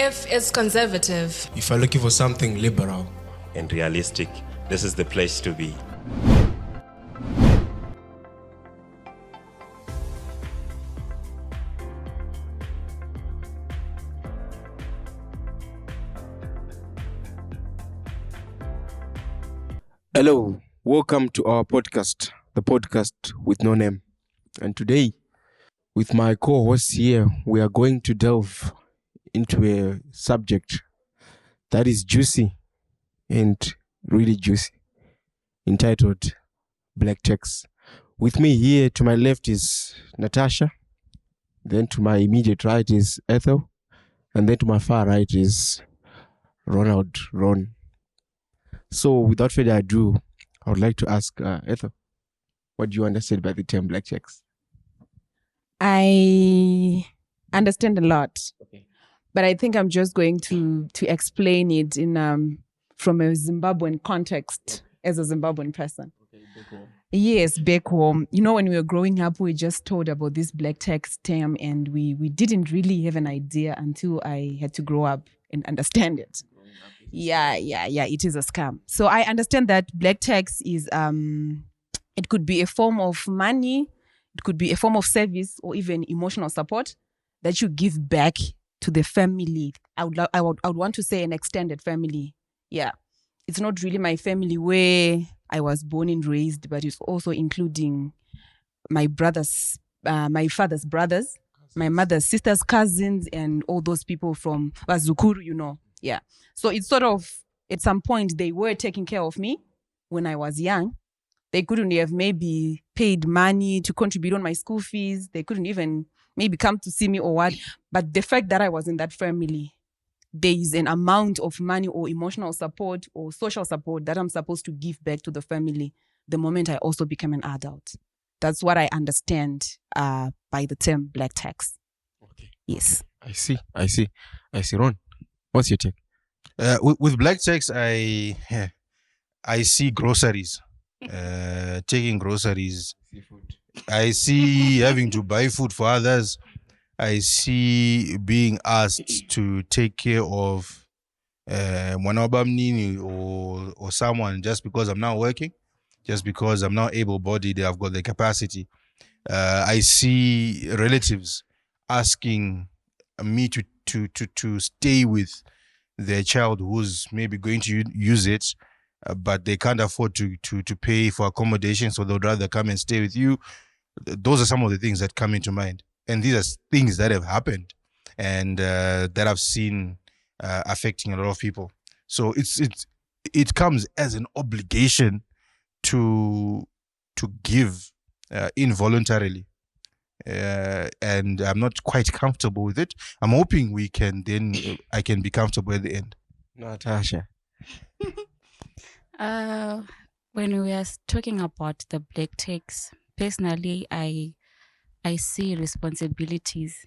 If it's conservative. If you're looking for something liberal and realistic, this is the place to be. Hello, welcome to our podcast, the podcast with no name. And today, with my co-host here, we are going to delve into a subject that is juicy and really juicy, entitled Black Tax. With me here to my left is Natasha, then to my immediate right is Ethel, and then to my far right is Ron. So without further ado, I would like to ask Ethel, what do you understand by the term black tax? I understand a lot, but I think I'm just going to explain it in from a Zimbabwean context as a Zimbabwean person. Back home. Yes, back home. You know, when we were growing up, we just told about this black tax term, and we didn't really have an idea until I had to grow up and understand it. Yeah, it is a scam. So I understand that black tax is it could be a form of money, it could be a form of service, or even emotional support that you give back to the family. I would want to say an extended family. Yeah, it's not really my family where I was born and raised, but it's also including my brothers, my father's brothers, my mother's sisters, cousins, and all those people from Bazukuru, you know. Yeah. So it's sort of, at some point, they were taking care of me when I was young. They couldn't have maybe paid money to contribute on my school fees. They couldn't even maybe come to see me or what. But the fact that I was in that family, there is an amount of money or emotional support or social support that I'm supposed to give back to the family the moment I also become an adult. That's what I understand by the term black tax. Okay. Yes. I see. Ron, what's your take? With black tax, I see groceries, taking groceries. Seafood. I see having to buy food for others. I see being asked to take care of mwanawabamnini or someone just because I'm now working, just because I'm now able-bodied, I've got the capacity. I see relatives asking me to stay with their child who's maybe going to use it, but they can't afford to pay for accommodation, so they'd rather come and stay with you. Those are some of the things that come into mind. And these are things that have happened and that I've seen affecting a lot of people. So it comes as an obligation to give involuntarily. And I'm not quite comfortable with it. I'm hoping I can be comfortable at the end. Natasha. When we are talking about the black tax, personally, I see responsibilities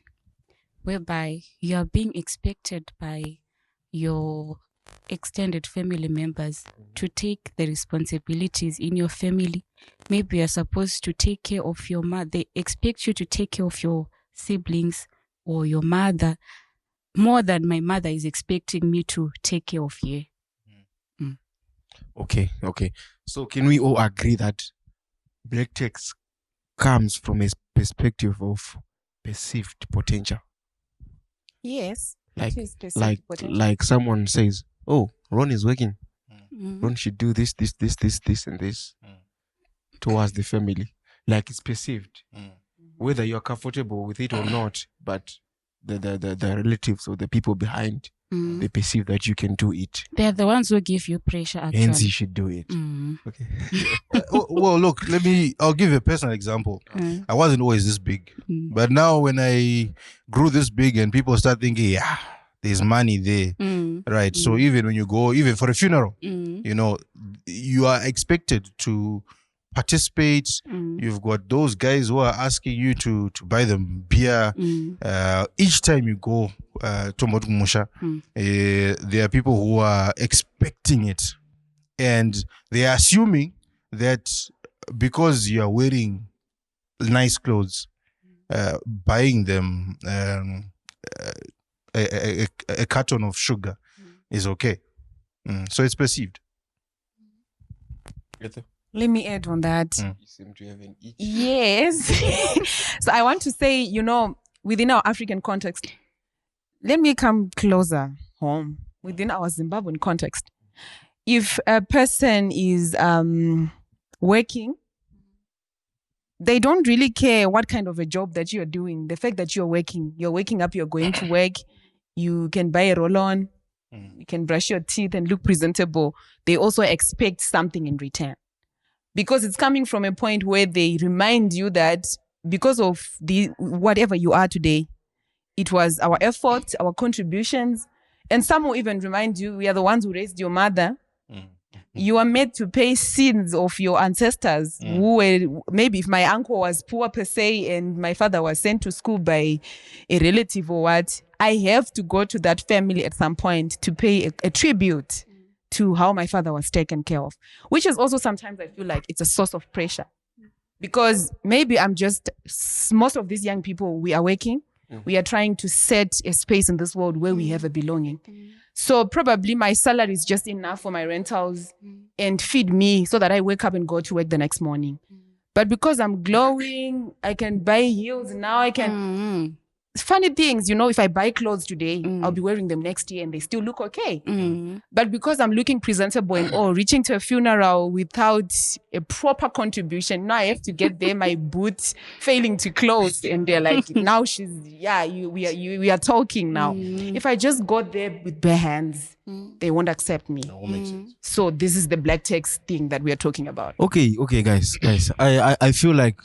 whereby you are being expected by your extended family members to take the responsibilities in your family. Maybe you're supposed to take care of your mother. They expect you to take care of your siblings or your mother more than my mother is expecting me to take care of you. Okay. So can we all agree that black tax comes from a perspective of perceived potential? Yes. Like, it is perceived potential. like someone says, "Oh, Ron is working. Mm. Ron should do this, and this towards the family." Like it's perceived, whether you're comfortable with it or not. But the relatives or the people behind, they perceive that you can do it. They're the ones who give you pressure, actually. Hence, you should do it. Okay. Well, look, I'll give you a personal example. I wasn't always this big, but now when I grew this big and people start thinking, yeah, there's money there, right? So even when you go, even for a funeral, you know, you are expected to participate. You've got those guys who are asking you to buy them beer. Each time you go to Motumusha, there are people who are expecting it, and they are assuming that because you are wearing nice clothes, buying them a carton of sugar is okay. So it's perceived. Let me add on that. You seem to have an itch. Yes. So I want to say, within our African context, let me come closer home within our Zimbabwean context. If a person is working, they don't really care what kind of a job that you're doing. The fact that you're waking up, you're going to work, you can buy a roll-on, you can brush your teeth and look presentable. They also expect something in return. Because it's coming from a point where they remind you that because of whatever you are today, it was our effort, our contributions, and some will even remind you, we are the ones who raised your mother. You are made to pay sins of your ancestors who were, maybe if my uncle was poor per se and my father was sent to school by a relative or what, I have to go to that family at some point to pay a tribute to how my father was taken care of, which is also sometimes I feel like it's a source of pressure. Because maybe most of these young people, we are working, we are trying to set a space in this world where we have a belonging. So probably my salary is just enough for my rentals and feed me so that I wake up and go to work the next morning. But because I'm glowing, I can buy heels now, I can... Funny things, if I buy clothes today, I'll be wearing them next year and they still look okay. But because I'm looking presentable and reaching to a funeral without a proper contribution, now I have to get there, my boots failing to close, and they're like, now we are talking now. If I just got there with bare hands, they won't accept me. That makes sense. So this is the black text thing that we are talking about. Okay, guys. I feel like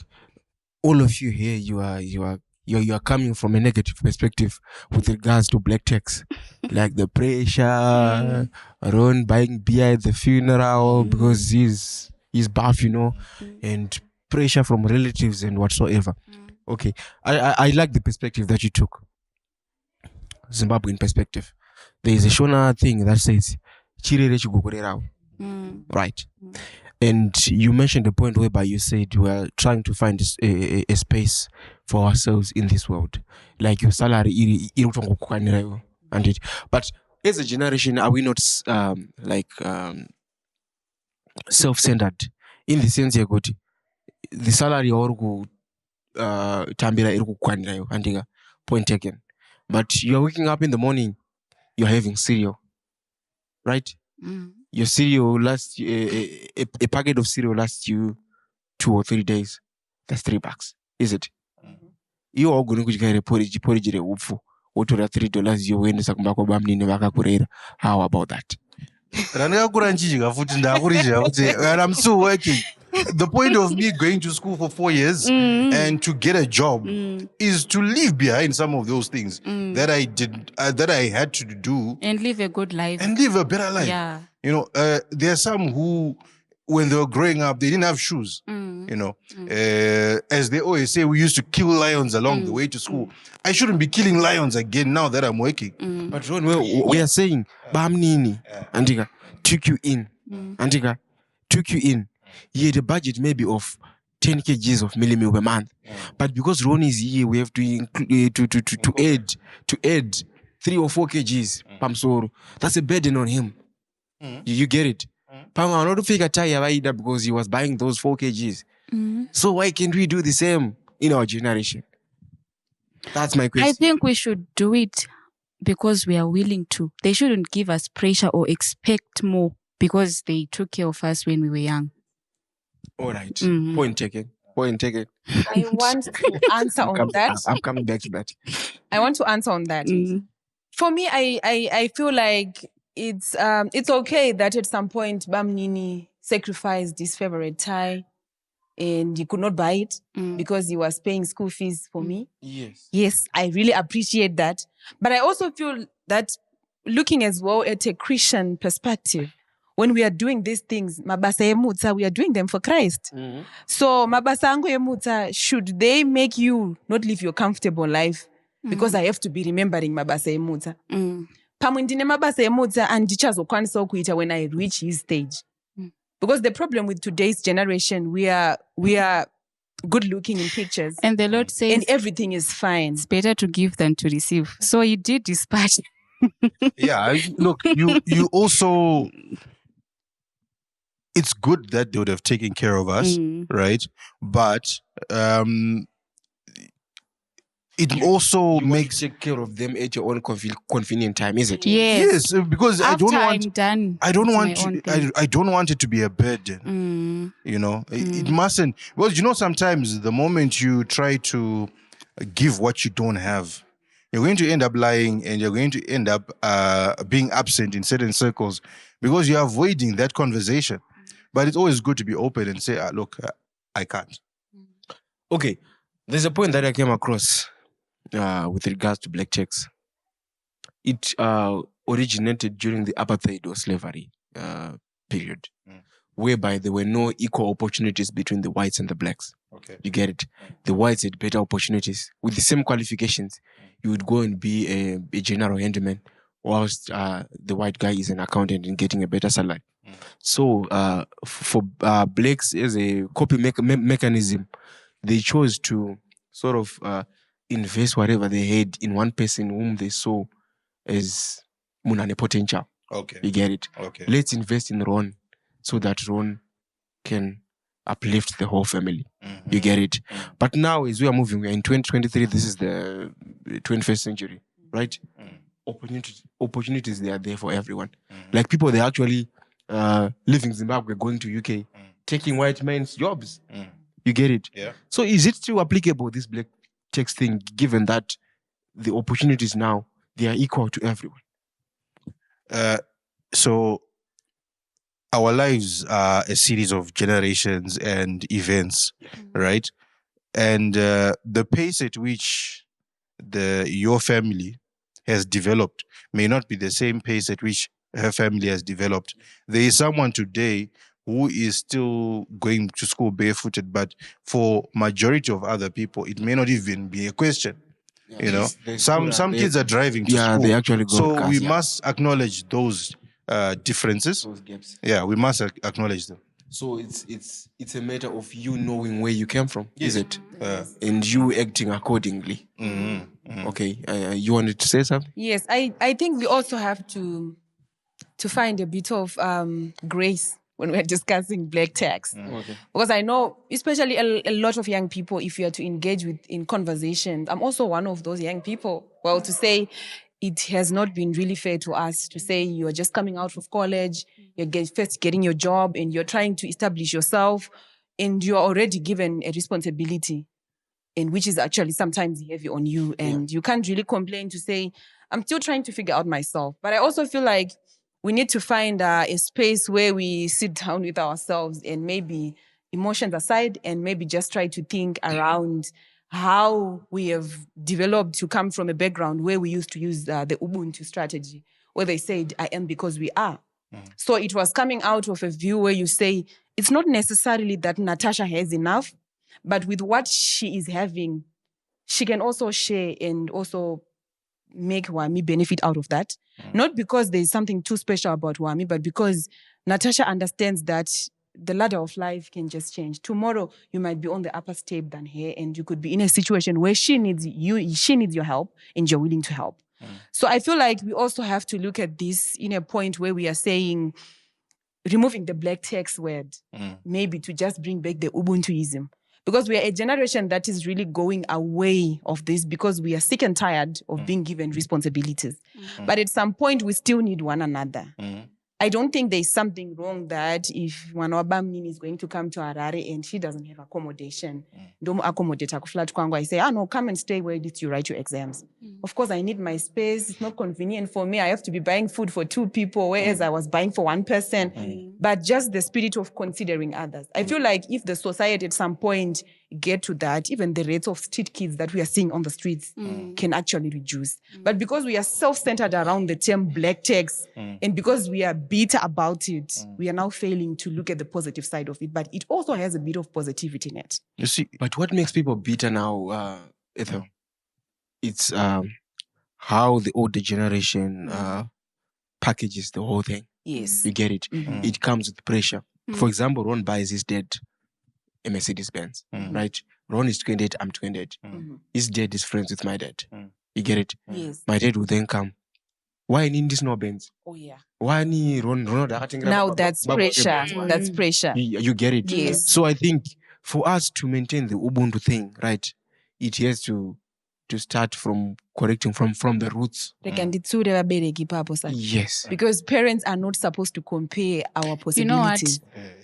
all of you here, you are coming from a negative perspective with regards to black tax, like the pressure, Ron buying beer at the funeral because he's buff, and pressure from relatives and whatsoever. Okay, I like the perspective that you took, Zimbabwean perspective. There is a Shona thing that says, "Chirere chigogorerao," right? And you mentioned the point whereby you said we are trying to find a space for ourselves in this world. Like your salary, but as a generation, are we not self-centered in the sense you got the salary or tambira point taken. But you're waking up in the morning, you're having cereal, right? Your cereal lasts a packet of cereal lasts you 2 or 3 days. That's $3, is it? You are going to get a porridge what are $3 you win bamnini. How about that? And I'm still working. The point of me going to school for 4 years and to get a job is to leave behind some of those things that I did, that I had to do, and live a good life and live a better life. Yeah. There are some who, when they were growing up, they didn't have shoes. As they always say, we used to kill lions along the way to school. I shouldn't be killing lions again now that I'm working. But Ron, we are saying, Bamnini, Antika, took you in. Antika, took you in. He had a budget maybe of 10 kgs of meal per month. But because Ron is here, we have to add 3 or 4 kgs. Pamsoro. That's a burden on him. You get it? Pam, not to figure tire because he was buying those 4 kgs. So why can't we do the same in our generation? That's my question. I think we should do it because we are willing to. They shouldn't give us pressure or expect more because they took care of us when we were young. All right. Point taken. I want to answer on that. I'm coming back to that. I want to answer on that. For me, I feel like it's okay that at some point Bamnini sacrificed his favorite tie and he could not buy it because he was paying school fees for me. Yes, I really appreciate that. But I also feel that looking as well at a Christian perspective, when we are doing these things, mabasa emutsa, we are doing them for Christ. So mabasa angu emutsa, should they make you not live your comfortable life? Because I have to be remembering mabasa emutsa. Pamwe ndine mabasa emutsa andichazokwanisa kuita when I reach his stage. Because the problem with today's generation, we are good looking in pictures, And the Lord says and everything is fine. it's better to give than to receive. So you did dispatch. Yeah, look, you also, it's good that they would have taken care of us, right? But it also You makes take care of them at your own convenient time, is it? Yes. yes, because I After don't I'm want, done. I don't with want my own to, thing. I don't want it to be a burden. You know, it mustn't. Well, you know, sometimes the moment you try to give what you don't have, you're going to end up lying, and you're going to end up being absent in certain circles because you're avoiding that conversation. But it's always good to be open and say, look, I can't. Okay, there's a point that I came across with regards to black checks. It originated during the apartheid or slavery period, whereby there were no equal opportunities between the whites and the blacks. Okay. You get it? The whites had better opportunities. With the same qualifications, you would go and be a general handyman, whilst the white guy is an accountant and getting a better salary. So for blacks, as a coping mechanism, they chose to sort of invest whatever they had in one person whom they saw as munane potential. Okay. You get it? Okay. Let's invest in Ron so that Ron can uplift the whole family. You get it? But now, as we are moving, we are in 2023. This is the 21st century, right? Opportunities, they are there for everyone. Like people, they actually leaving Zimbabwe, going to UK, taking white men's jobs. You get it? Yeah. So is it still applicable, this black tax thing, given that the opportunities now, they are equal to everyone? So our lives are a series of generations and events, right? And the pace at which your family has developed may not be the same pace at which her family has developed. There is someone today who is still going to school barefooted, but for majority of other people, it may not even be a question. You know, some kids are driving to school. They actually go. So we must acknowledge those differences. Those gaps. Yeah, we must acknowledge them. So it's a matter of you knowing where you came from, Yes. is it? And you acting accordingly. Okay, you wanted to say something? Yes, I think we also have to find a bit of grace when we're discussing black tax. Okay. Because I know, especially a lot of young people, if you are to engage in conversations, I'm also one of those young people. Well, to say it has not been really fair to us to say you're just coming out of college, you're first getting your job, and you're trying to establish yourself, and you're already given a responsibility, and which is actually sometimes heavy on you, and you can't really complain to say, I'm still trying to figure out myself. But I also feel like we need to find a space where we sit down with ourselves and maybe emotions aside and maybe just try to think around how we have developed to come from a background where we used to use the Ubuntu strategy, where they said, I am because we are. So it was coming out of a view where you say, it's not necessarily that Natasha has enough, but with what she is having, she can also share and also make Wami benefit out of that. Not because there's something too special about Wami, but because Natasha understands that the ladder of life can just change. Tomorrow, you might be on the upper step than her, and you could be in a situation where she needs your help, and you're willing to help. So I feel like we also have to look at this in a point where we are saying, removing the black text word, maybe to just bring back the Ubuntuism. Because we are a generation that is really going away of this because we are sick and tired of being given responsibilities. But at some point, we still need one another. I don't think there's something wrong that if Wanwabamini is going to come to Harare and she doesn't have accommodation, don't accommodate her flat kwangu. I say, no, come and stay where did you write your exams. Of course, I need my space. It's not convenient for me. I have to be buying food for 2 people, whereas I was buying for 1 person. But just the spirit of considering others. I feel like if the society at some point get to that, even the rates of street kids that we are seeing on the streets can actually reduce. But because we are self-centered around the term black tax, and because we are bitter about it, we are now failing to look at the positive side of it. But it also has a bit of positivity in it. You see, But what makes people bitter now, Ethel? It's how the older generation packages the whole thing. Yes. You get it? It comes with pressure. For example, Ron buys his dad a Mercedes Benz, right? Ron is 28, I'm 28. His dad is friends with my dad. You get it? Yes. My dad will then come. Why need this no Benz? Oh yeah. Why need Ron? Now that's pressure. That's pressure. You get it? Yes. So I think for us to maintain the Ubuntu thing, right, it has to start from correcting from the roots. Yes. Because parents are not supposed to compare our You know what? possibilities.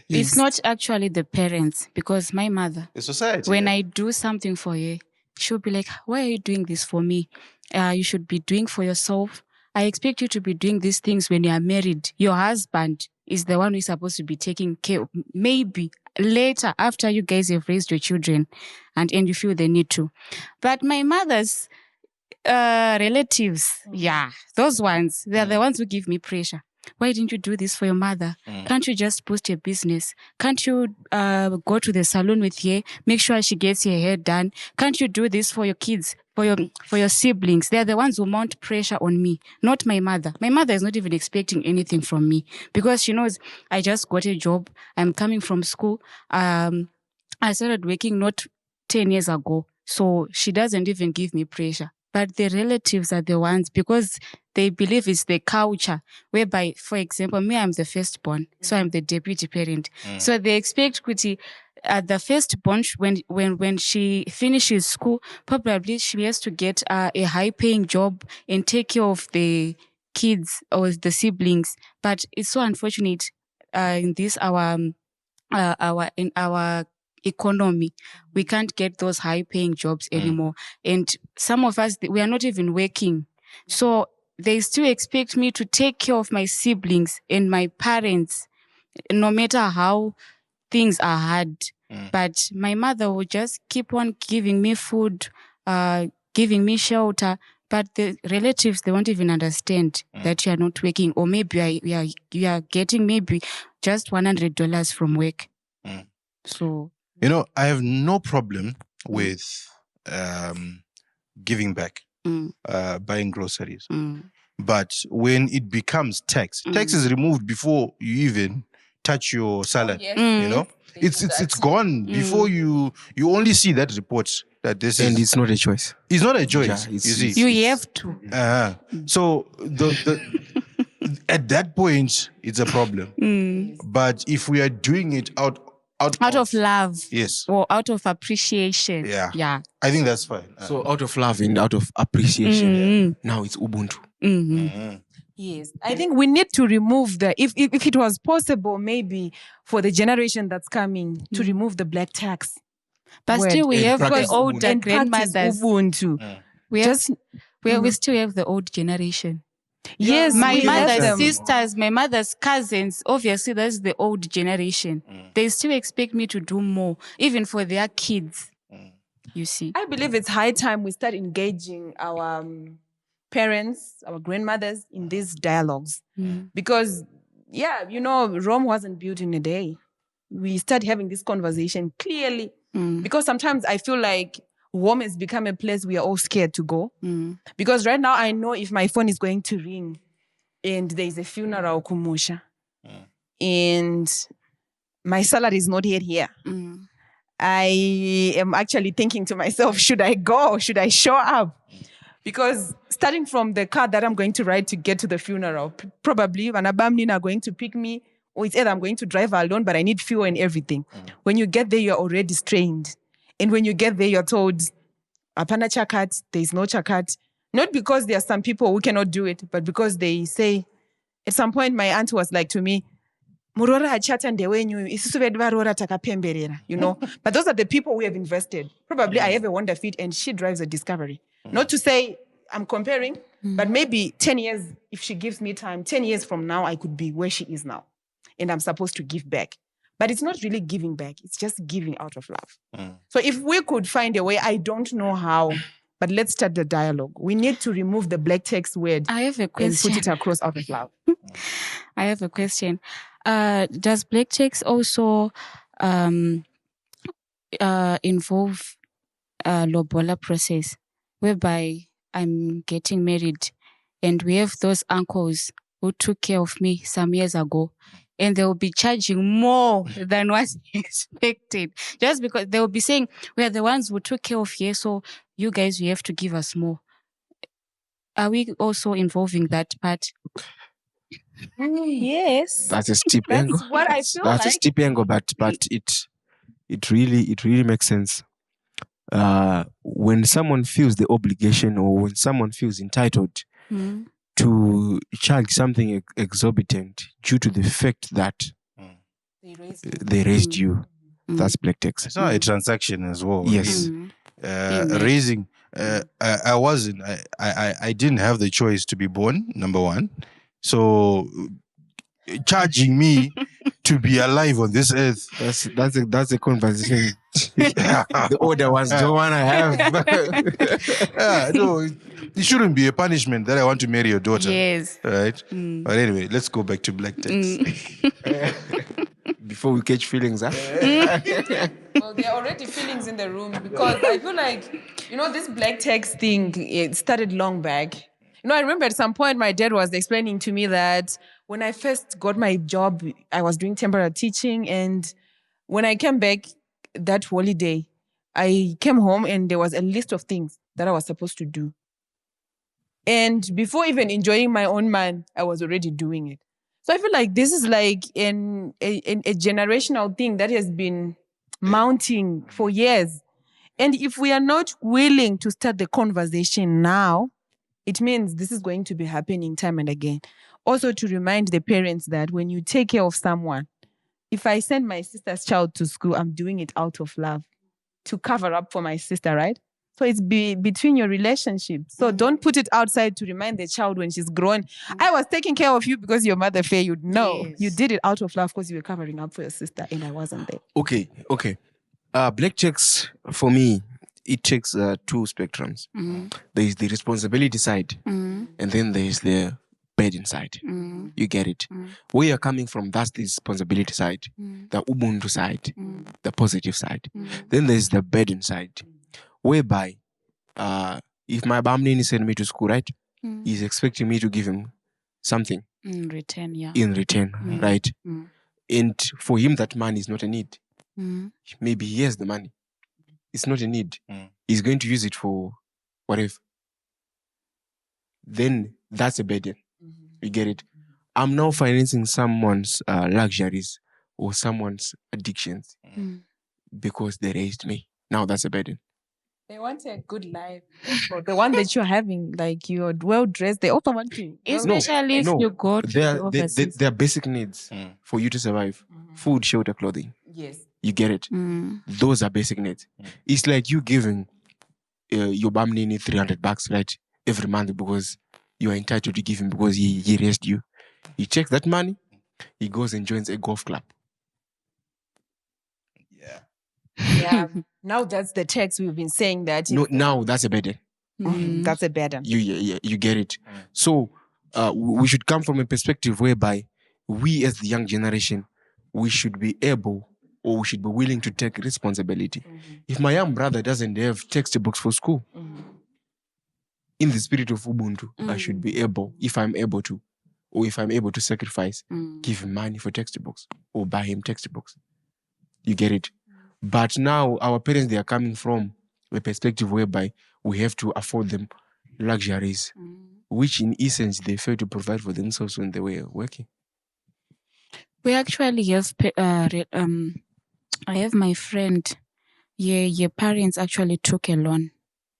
It's not actually the parents, because my mother, The society. when I do something for her, she'll be like, why are you doing this for me? You should be doing for yourself. I expect you to be doing these things when you are married. Your husband is the one who's supposed to be taking care of, maybe later after you guys have raised your children and you feel the need to. But my mother's relatives, those ones, they're the ones who give me pressure. Why didn't you do this for your mother? Can't you just boost your business? Can't you go to the salon with her, make sure she gets her hair done? Can't you do this for your kids, for your siblings? They're the ones who mount pressure on me, not my mother. My mother is not even expecting anything from me because she knows I just got a job. I'm coming from school. I started working not 10 years ago. So she doesn't even give me pressure. But the relatives are the ones, because they believe it's the culture, whereby, for example, me, I'm the firstborn, so I'm the deputy parent. So they expect Kuti, the firstborn, when she finishes school, probably she has to get a high-paying job and take care of the kids or the siblings. But it's so unfortunate in this in our economy, we can't get those high-paying jobs anymore. And some of us, we are not even working. So they still expect me to take care of my siblings and my parents, no matter how things are hard. But my mother will just keep on giving me food, giving me shelter. But the relatives, they won't even understand that you are not working. Or maybe you are getting maybe just $100 from work. So... You know, I have no problem with giving back, buying groceries. But when it becomes tax is removed before you even touch your salad. You know, it's gone before you only see that report that this is. And it's not a choice. It's not a choice. Yeah, you see, you have to. So the at that point, it's a problem. But if we are doing it out of love, yes, or out of appreciation, I think that's fine. So out of love and out of appreciation, now it's Ubuntu. Yes, I think we need to remove if it was possible, maybe for the generation that's coming, to remove the black tax. But still, we have the older and grandmothers. Ubuntu. We still have the old generation. Yes, my mother's sisters, my mother's cousins, obviously that's the old generation. They still expect me to do more, even for their kids. You see, I believe it's high time we start engaging our parents, our grandmothers in these dialogues. Because, Rome wasn't built in a day. We start having this conversation clearly. Because sometimes I feel like home has become a place we are all scared to go. Because right now I know if my phone is going to ring and there is a funeral kumusha and my salary is not yet here, I am actually thinking to myself, should I go? Should I show up? Because starting from the car that I'm going to ride to get to the funeral, probably Vanabamnin are going to pick me, or it's either I'm going to drive alone, but I need fuel and everything. When you get there, you're already strained. And when you get there, you're told, apana chakat, there is no chakat. Not because there are some people who cannot do it, but because they say, at some point, my aunt was like to me, Murora achata ndewenyu, isusuvedvarora takapemberera, But those are the people who have invested. Probably I have a Wonder Fit and she drives a Discovery. Not to say I'm comparing, but maybe 10 years, if she gives me time, 10 years from now, I could be where she is now. And I'm supposed to give back. But it's not really giving back. It's just giving out of love. So if we could find a way, I don't know how, but let's start the dialogue. We need to remove the black text word. I have a question. And put it across out of love. I have a question. Does black text also involve lobola process, whereby I'm getting married and we have those uncles who took care of me some years ago, and they will be charging more than what's expected. Just because they will be saying, we are the ones who took care of here, so you guys, you have to give us more. Are we also involving that part? Yes. That's a steep That's angle. what I feel That's a like. steep angle, but it really makes sense. When someone feels the obligation or when someone feels entitled Mm. to charge something exorbitant due to the fact that they raised you, that's black tax. It's not a transaction as well. Yes. Raising. I wasn't. I didn't have the choice to be born. Number one, so charging me to be alive on this earth. That's a conversation the older ones don't wanna have. No, it shouldn't be a punishment that I want to marry your daughter. Yes. Right. But anyway, let's go back to black tax. Before we catch feelings, huh? Well, there are already feelings in the room because I feel like, this black tax thing, it started long back. I remember at some point my dad was explaining to me that when I first got my job, I was doing temporary teaching. And when I came back that holiday, I came home and there was a list of things that I was supposed to do. And before even enjoying my own man, I was already doing it. So I feel like this is like a generational thing that has been mounting for years. And if we are not willing to start the conversation now, it means this is going to be happening time and again. Also to remind the parents that when you take care of someone, if I send my sister's child to school, I'm doing it out of love to cover up for my sister, right? So it's between your relationship. So don't put it outside to remind the child when she's grown. I was taking care of you because your mother failed. No, Yes. you did it out of love because you were covering up for your sister and I wasn't there. Okay. Black checks, for me, it takes two spectrums. There is the responsibility side, and then there is the burden side. You get it? Where you're coming from, that's the responsibility side, the Ubuntu side, the positive side. Then there's the burden side, whereby if my Bamnini sent me to school, right, he's expecting me to give him something In return, yeah. in return, right? And for him, that money is not a need. Maybe he has the money. It's not a need. He's going to use it for whatever. Then that's a burden. You get it? I'm now financing someone's luxuries or someone's addictions because they raised me. Now that's a burden. They want a good life. The one that you're having, like you're well dressed, they also want to. Especially if you go to the overseas. They are basic needs for you to survive. Food, shelter, clothing. Yes. You get it? Those are basic needs. It's like you giving your Bamnini $300, right? Every month because you are entitled to give him because he raised you. He checks that money, he goes and joins a golf club. Yeah. Now that's the text we've been saying that. No, now that's a burden. That's a burden. You get it. So we should come from a perspective whereby we as the young generation, we should be able or we should be willing to take responsibility. If my young brother doesn't have textbooks for school, in the spirit of Ubuntu, I should be able, if I'm able to, or if I'm able to sacrifice, give him money for textbooks or buy him textbooks. You get it? But now our parents, they are coming from a perspective whereby we have to afford them luxuries, which in essence they fail to provide for themselves when they were working. We actually have, I have my friend, your parents actually took a loan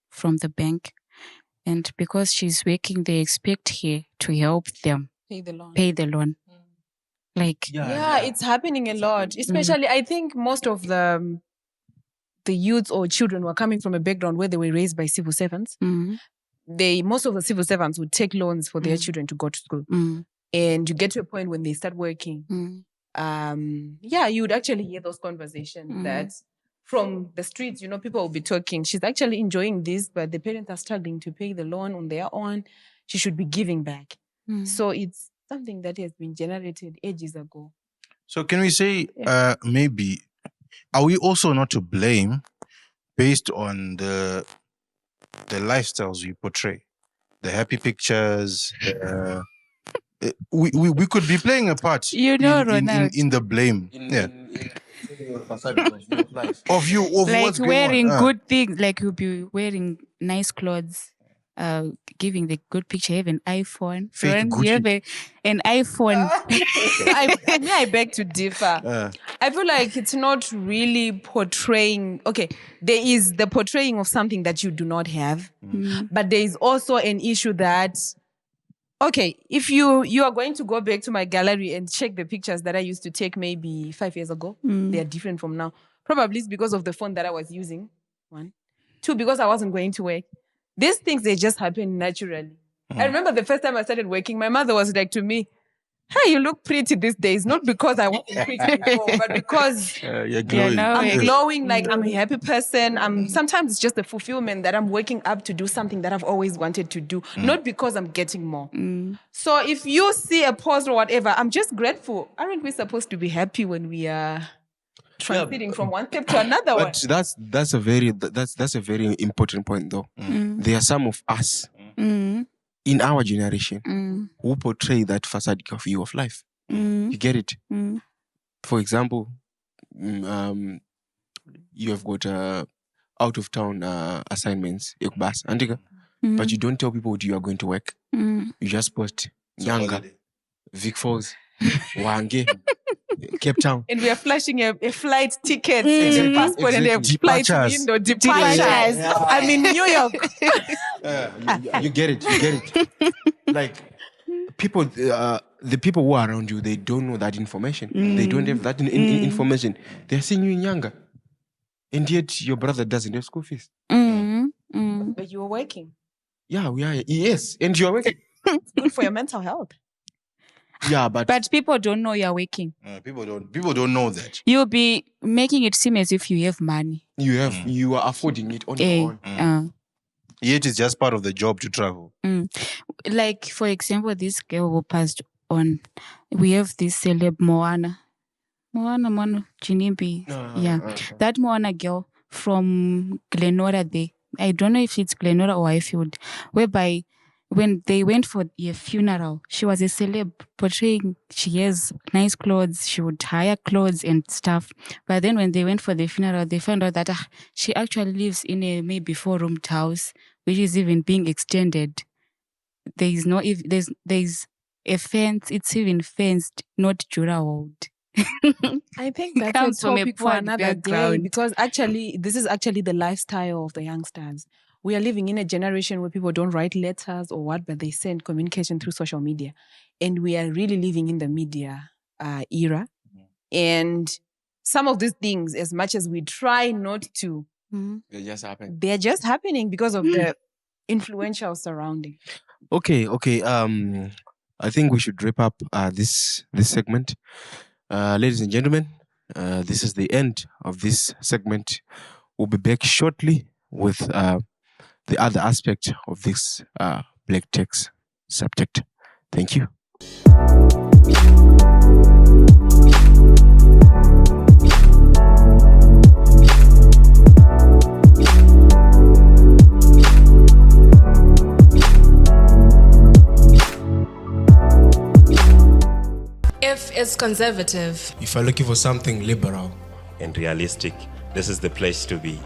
from the bank. And because she's working, they expect her to help them Pay the loan. Like, Yeah, it's happening a lot. Especially, I think most of the youths or children were coming from a background where they were raised by civil servants. Most of the civil servants would take loans for their children to go to school. And you get to a point when they start working. You would actually hear those conversations that from the streets, people will be talking. She's actually enjoying this, but the parents are struggling to pay the loan on their own. She should be giving back. So it's something that has been generated ages ago. So can we say maybe, are we also not to blame based on the lifestyles we portray? The happy pictures, we could be playing a part. Ronald. In the blame. Of you, of Like what's going wearing on. good things, like you'll be wearing nice clothes, giving the good picture. You have an iPhone. Fake Ron, Gucci. you have an iPhone. I beg to differ. I feel like it's not really portraying. Okay, there is the portraying of something that you do not have, but there is also an issue that, okay, if you are going to go back to my gallery and check the pictures that I used to take maybe 5 years ago, they are different from now. Probably it's because of the phone that I was using. 1, 2, because I wasn't going to work. These things, they just happen naturally. I remember the first time I started working, my mother was like to me, "Hey, you look pretty these days." Not because I wasn't pretty before, but because You're glowing. now I'm Yes. glowing, like I'm a happy person. Sometimes it's just the fulfillment that I'm waking up to do something that I've always wanted to do, not because I'm getting more. So if you see a post or whatever, I'm just grateful. Aren't we supposed to be happy when we are transiting from one step to another one? But that's a very important point, though. There are some of us in our generation who portray that facade of view of life. You get it? For example, you have got out of town assignments, but you don't tell people what you are going to work. You just post Nyanga, Vic Falls, Wange, Cape Town. And we are flashing a flight ticket and a passport and a flight Departures. window. Departures. I'm in New York. You get it. Like people, the people who are around you, they don't know that information. They don't have that information. They're seeing you in Nyanga, and yet your brother doesn't have school fees. But you were working. Yeah, we are. Yes, and you are working. It's good for your mental health. Yeah, but people don't know you're working. People don't know that. You'll be making it seem as if you have money. you are affording it on your own. Yet it's just part of the job to travel. Like, for example, this girl who passed on, we have this celeb Moana Chinimbi. That Moana girl from Glenora there. I don't know if it's Glenora or Highfield, whereby when they went for a funeral, she was a celeb portraying she has nice clothes, she would hire clothes and stuff. But then when they went for the funeral, they found out that she actually lives in a maybe 4-roomed house, which is even being extended. There's a fence, it's even fenced, not Jura World. I think that's Comes a from a topic for poor another day, background. because this is actually the lifestyle of the youngsters. We are living in a generation where people don't write letters or what, but they send communication through social media. And we are really living in the media era. And some of these things, as much as we try not to, they're just happening because of the influential surrounding. Okay. I think we should wrap up this segment. Ladies and gentlemen, this is the end of this segment. We'll be back shortly with the other aspect of this black text subject. Thank you. If is conservative. If you're looking for something liberal and realistic, this is the place to be.